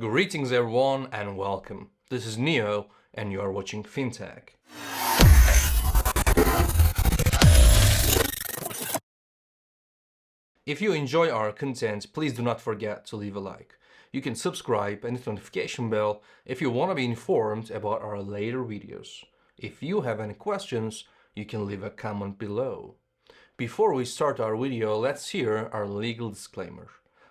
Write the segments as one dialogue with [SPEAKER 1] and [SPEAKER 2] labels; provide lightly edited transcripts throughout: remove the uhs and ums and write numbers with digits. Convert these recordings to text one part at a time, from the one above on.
[SPEAKER 1] Greetings everyone and welcome. This is Neo and you are watching FinTech. If you enjoy our content, please do not forget to leave a like. You can subscribe and hit the notification bell if you want to be informed about our later videos. If you have any questions, you can leave a comment below. Before we start our video, let's hear our legal disclaimer.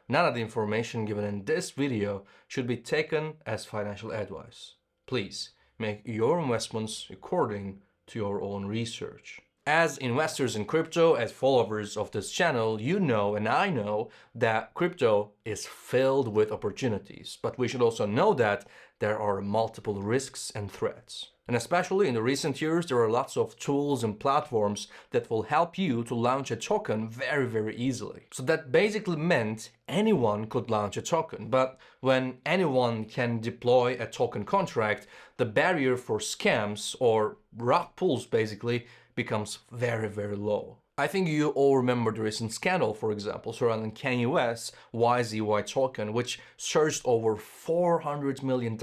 [SPEAKER 1] None of the information given in this video should be taken as financial advice. Please make your investments according to your own research. As investors in crypto, as followers of this channel, you know and I know that crypto is filled with opportunities, but we should also know that there are multiple risks and threats. And especially in the recent years, there are lots of tools and platforms that will help you to launch a token very easily. So that basically meant anyone could launch a token. But when anyone can deploy a token contract, the barrier for scams or rug pulls basically becomes very low. I think you all remember the recent scandal, for example, surrounding Kanye YZY token, which surged over $400 million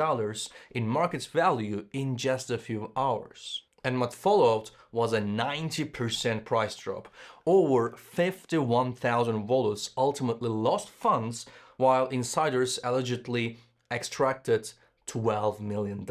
[SPEAKER 1] in market value in just a few hours. And what followed was a 90% price drop. Over 51,000 wallets ultimately lost funds, while insiders allegedly extracted $12 million.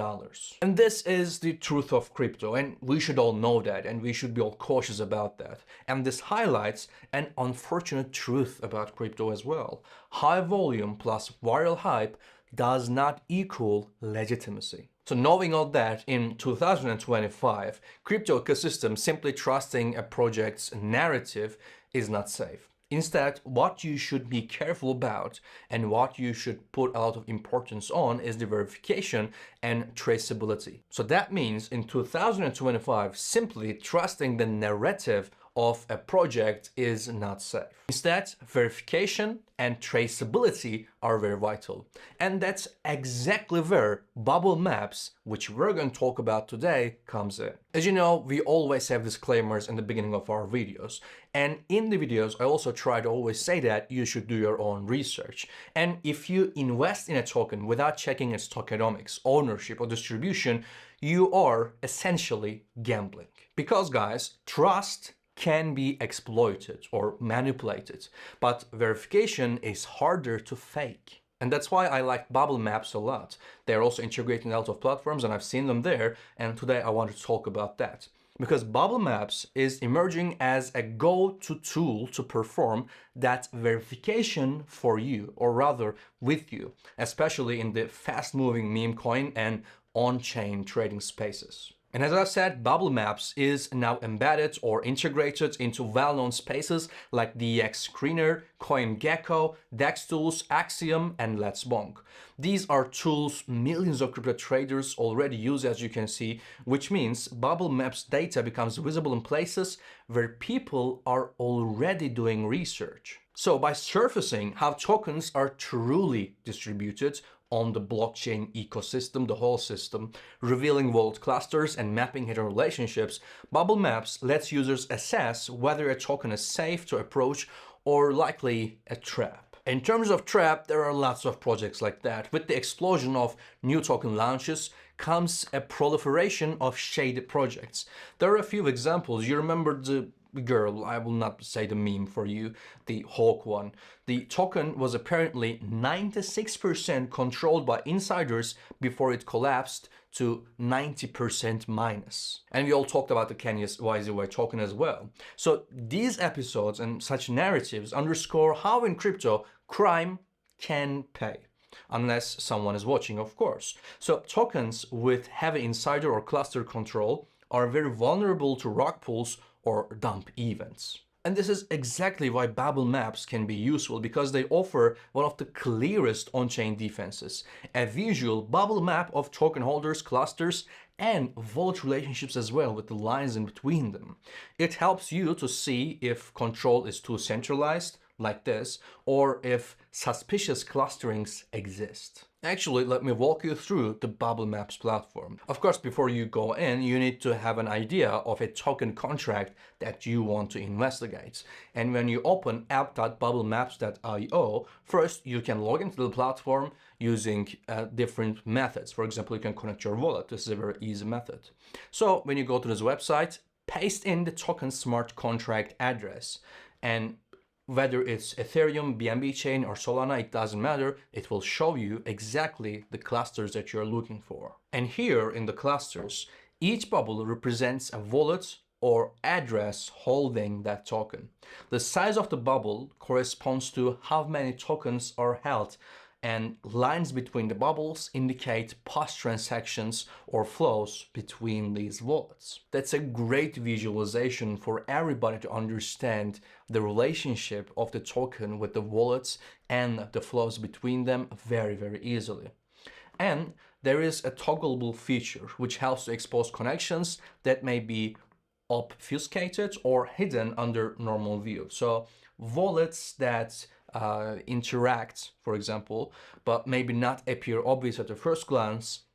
[SPEAKER 1] And this is the truth of crypto, and we should all know that, and we should be all cautious about that. And this highlights an unfortunate truth about crypto as well. High volume plus viral hype does not equal legitimacy. So knowing all that, in 2025, crypto ecosystem simply trusting a project's narrative is not safe. Instead, what you should be careful about and what you should put a lot of importance on is the verification and traceability. So that means in 2025, simply trusting the narrative of a project is not safe. Instead, verification and traceability are very vital. And that's exactly where Bubblemaps, which we're going to talk about today, comes in. As you know, we always have disclaimers in the beginning of our videos. And in the videos, I also try to always say that you should do your own research. And if you invest in a token without checking its tokenomics, ownership, or distribution, you are essentially gambling. Because guys, trust can be exploited or manipulated, but verification is harder to fake. And that's why I like Bubblemaps a lot. They're also integrating a lot of platforms and I've seen them there, and today I want to talk about that. Because Bubblemaps is emerging as a go-to tool to perform that verification for you, or rather with you, especially in the fast-moving Memecoin and Onchain trading spaces. And as I said, Bubblemaps is now embedded or integrated into well-known spaces like DEX Screener, CoinGecko, DexTools, Axiom, and Let's Bonk. These are tools millions of crypto traders already use, as you can see, which means Bubblemaps data becomes visible in places where people are already doing research. So by surfacing how tokens are truly distributed on the blockchain ecosystem, the whole system, revealing wallet clusters and mapping hidden relationships, Bubblemaps lets users assess whether a token is safe to approach or likely a trap. In terms of trap, there are lots of projects like that. With the explosion of new token launches comes a proliferation of shady projects. There are a few examples. You remember the girl, I will not say the meme for you, the Hawk one. The token was apparently 96% controlled by insiders before it collapsed to 90% minus. And we all talked about the Kanye YZY token as well. So these episodes and such narratives underscore how in crypto crime can pay. Unless someone is watching, of course. So tokens with heavy insider or cluster control are very vulnerable to rug pulls or dump events. And this is exactly why Bubblemaps can be useful, because they offer one of the clearest on-chain defenses, a visual bubble map of token holders, clusters, and wallet relationships as well, with the lines in between them. It helps you to see if control is too centralized, like this, or if suspicious clusterings exist. Actually, let me walk you through the Bubblemaps platform. Of course, before you go in, you need to have an idea of a token contract that you want to investigate. And when you open app.bubblemaps.io, first you can log into the platform using different methods. For example, you can connect your wallet. This is a very easy method. So when you go to this website, paste in the token smart contract address, and whether it's Ethereum, BNB chain, or Solana, it doesn't matter. It will show you exactly the clusters that you're looking for. And here in the clusters, each bubble represents a wallet or address holding that token. The size of the bubble corresponds to how many tokens are held, and lines between the bubbles indicate past transactions or flows between these wallets. That's a great visualization for everybody to understand the relationship of the token with the wallets and the flows between them very, very easily. And there is a toggleable feature which helps to expose connections that may be obfuscated or hidden under normal view. So wallets that interact, for example, but maybe not appear obvious at the first glance,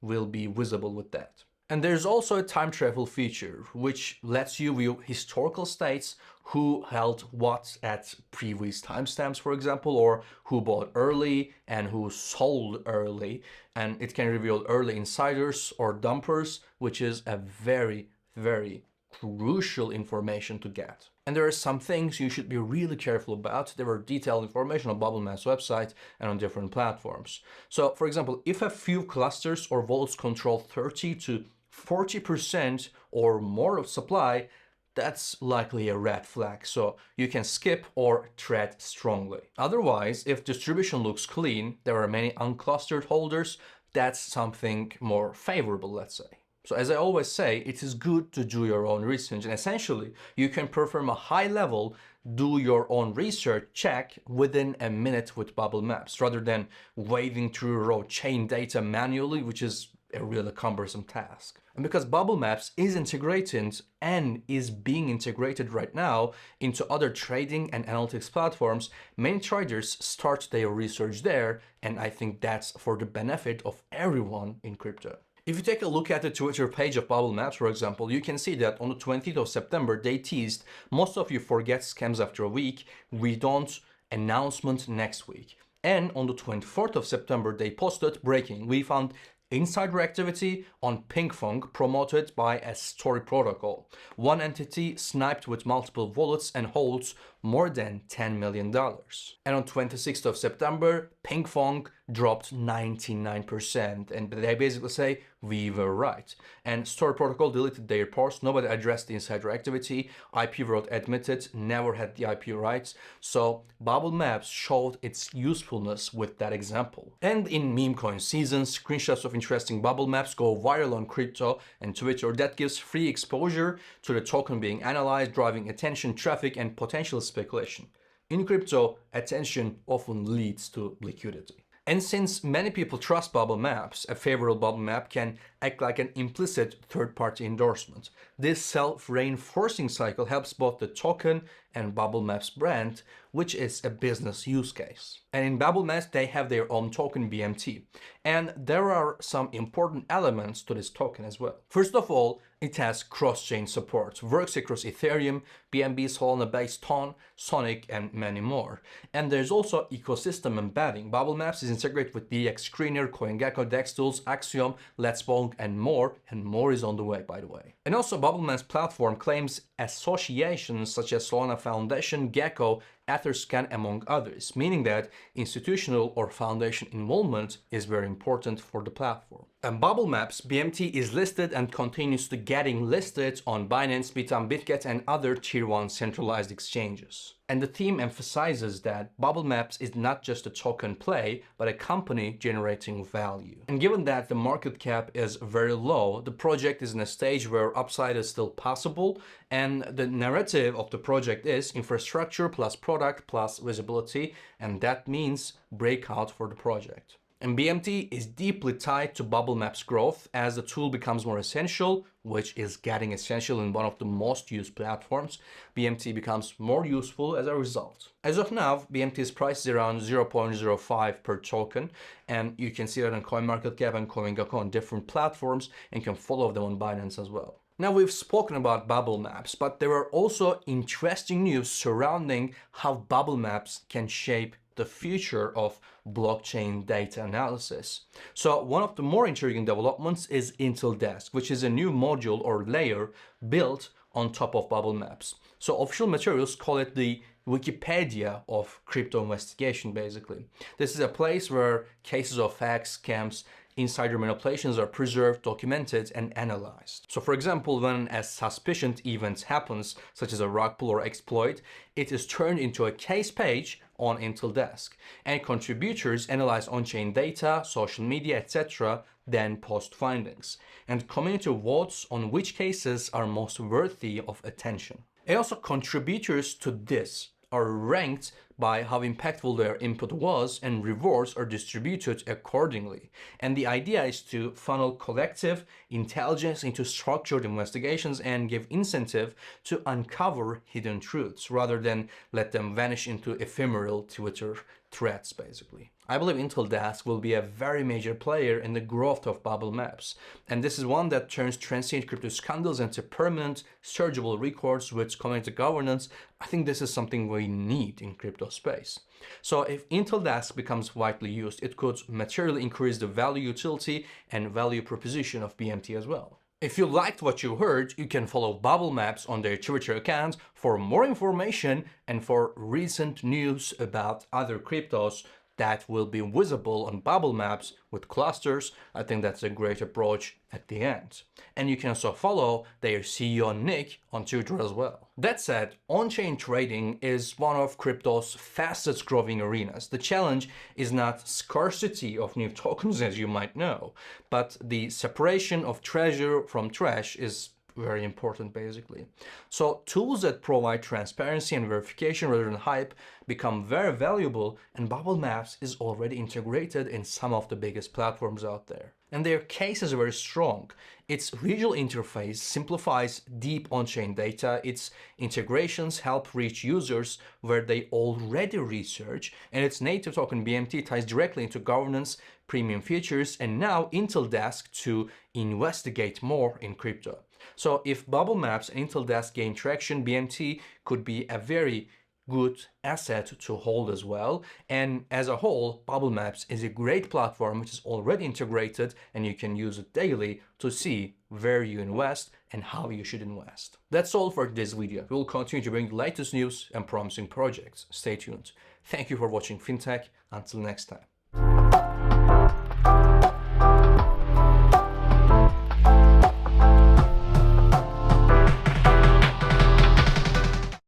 [SPEAKER 1] will be visible with that. And there's also a time travel feature, which lets you view historical states, who held what at previous timestamps, for example, or who bought early and who sold early. And it can reveal early insiders or dumpers, which is a very, very crucial information to get. And there are some things you should be really careful about. There are detailed information on Bubblemaps website and on different platforms. So for example, if a few clusters or wallets control 30 to 40% or more of supply, that's likely a red flag, so you can skip or tread strongly. Otherwise, if distribution looks clean, there are many unclustered holders, that's something more favorable, let's say. So as I always say, it is good to do your own research, and essentially you can perform a high level, do your own research check within a minute with Bubblemaps, rather than wading through raw chain data manually, which is a really cumbersome task. And because Bubblemaps is integrated and is being integrated right now into other trading and analytics platforms, many traders start their research there, and I think that's for the benefit of everyone in crypto. If you take a look at the Twitter page of Bubblemaps, for example, you can see that on the 20th of September, they teased, most of you forget scams after a week, we don't, announcement next week. And on the 24th of September, they posted, breaking, we found insider activity on Pinkfong promoted by a story protocol. One entity sniped with multiple wallets and holds more than $10 million. And on 26th of September, Pinkfong dropped 99%, and they basically say, we were right. And Story Protocol deleted their post, nobody addressed the insider activity, IP World admitted, never had the IP rights, so Bubblemaps showed its usefulness with that example. And in Memecoin season, screenshots of interesting Bubblemaps go viral on crypto and Twitter. That gives free exposure to the token being analyzed, driving attention, traffic, and potential speculation. In crypto, attention often leads to liquidity. And since many people trust Bubblemaps, a favorable bubble map can act like an implicit third-party endorsement. This self-reinforcing cycle helps both the token and Bubblemaps brand, which is a business use case. And in Bubblemaps, they have their own token BMT. And there are some important elements to this token as well. First of all, it has cross-chain support, works across Ethereum, BNB, Solana-based Ton, Sonic, and many more. And there's also ecosystem embedding. Bubblemaps is integrated with DX Screener, CoinGecko, DexTools, Axiom, Let's Bonk, and more is on the way, by the way. And also Bubblemaps platform claims associations such as Solana Foundation, Gecko, Etherscan, among others, meaning that institutional or foundation involvement is very important for the platform. And Bubblemaps BMT is listed and continues to getting listed on Binance, Bithumb, Bitget, and other tier 1 centralized exchanges. And the team emphasizes that Bubblemaps is not just a token play, but a company generating value. And given that the market cap is very low, the project is in a stage where upside is still possible, and the narrative of the project is infrastructure plus product plus visibility, and that means breakout for the project. And BMT is deeply tied to Bubblemaps growth as the tool becomes more essential, which is getting essential in one of the most used platforms. BMT becomes more useful as a result. As of now, BMT's price is around 0.05 per token, and you can see that on CoinMarketCap and CoinGecko on different platforms, and can follow them on Binance as well. Now, we've spoken about Bubblemaps, but there are also interesting news surrounding how Bubblemaps can shape the future of blockchain data analysis. So one of the more intriguing developments is IntelDesk, which is a new module or layer built on top of Bubblemaps. So official materials call it the Wikipedia of crypto investigation, basically. This is a place where cases of hacks, scams, insider manipulations are preserved, documented, and analyzed. So for example, when a suspicious event happens, such as a rug pull or exploit, it is turned into a case page on IntelDesk, and contributors analyze on-chain data, social media, etc., then post findings, and community votes on which cases are most worthy of attention. And also, contributors to this are ranked by how impactful their input was, and rewards are distributed accordingly. And the idea is to funnel collective intelligence into structured investigations and give incentive to uncover hidden truths rather than let them vanish into ephemeral Twitter threads, basically. I believe IntelDesk will be a very major player in the growth of Bubblemaps, and this is one that turns transient crypto scandals into permanent, searchable records with community governance. I think this is something we need in crypto space. So if IntelDesk becomes widely used, it could materially increase the value, utility, and value proposition of BMT as well. If you liked what you heard, you can follow Bubblemaps on their Twitter account for more information and for recent news about other cryptos that will be visible on Bubblemaps with clusters. I think that's a great approach at the end. And you can also follow their CEO Nick on Twitter as well. That said, on-chain trading is one of crypto's fastest growing arenas. The challenge is not scarcity of new tokens, as you might know, but the separation of treasure from trash is very important, basically. So tools that provide transparency and verification rather than hype become very valuable, and Bubblemaps is already integrated in some of the biggest platforms out there. And their case is very strong. Its visual interface simplifies deep on-chain data, its integrations help reach users where they already research, and its native token BMT ties directly into governance, premium features, and now IntelDesk to investigate more in crypto. So if Bubblemaps and IntelDesk gain traction, BMT could be a very good asset to hold as well. And as a whole, Bubblemaps is a great platform which is already integrated, and you can use it daily to see where you invest and how you should invest. That's all for this video. We will continue to bring the latest news and promising projects. Stay tuned. Thank you for watching FinTech. Until next time.